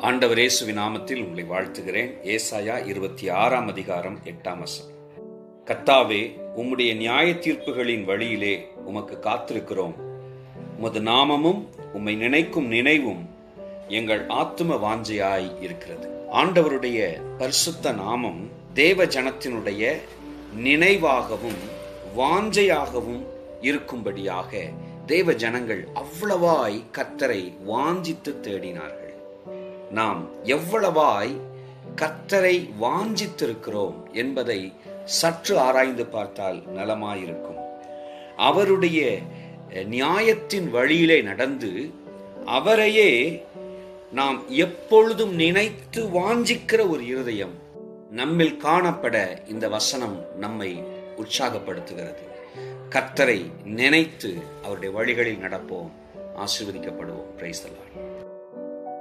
ஆண்டவர் இயேசுவின் நாமத்தில் உங்களை வாழ்த்துகிறேன். ஏசாயா 26 அதிகாரம் 8 வசனம். கர்த்தாவே, உம்முடைய நியாய தீர்ப்புகளின் வழியிலே உமக்கு காத்திருக்கிறோம். உமது நாமமும் உம்மை நினைக்கும் நினைவும் எங்கள் ஆத்தும வாஞ்சையாய் இருக்கிறது. ஆண்டவருடைய பரிசுத்த நாமம் தேவ ஜனத்தினுடைய நினைவாகவும் வாஞ்சையாகவும் இருக்கும்படியாக தேவ ஜனங்கள் அவ்வளவாய் கர்த்தரை வாஞ்சித்து தேடினார்கள். நாம் எவ்வளவாய் கர்த்தரை வாஞ்சித்திருக்கிறோம் என்பதை சற்று ஆராய்ந்து பார்த்தால் நலமாயிருக்கும். அவருடைய நியாயத்தின் வழியிலே நடந்து அவரையே நாம் எப்பொழுதும் நினைத்து வாஞ்சிக்கிற ஒரு இருதயம் நம்மில் காணப்பட இந்த வசனம் நம்மை உற்சாகப்படுத்துகிறது. கர்த்தரை நினைத்து அவருடைய வழிகளில் நடப்போம், ஆசீர்வதிக்கப்படுவோம். Praise the Lord.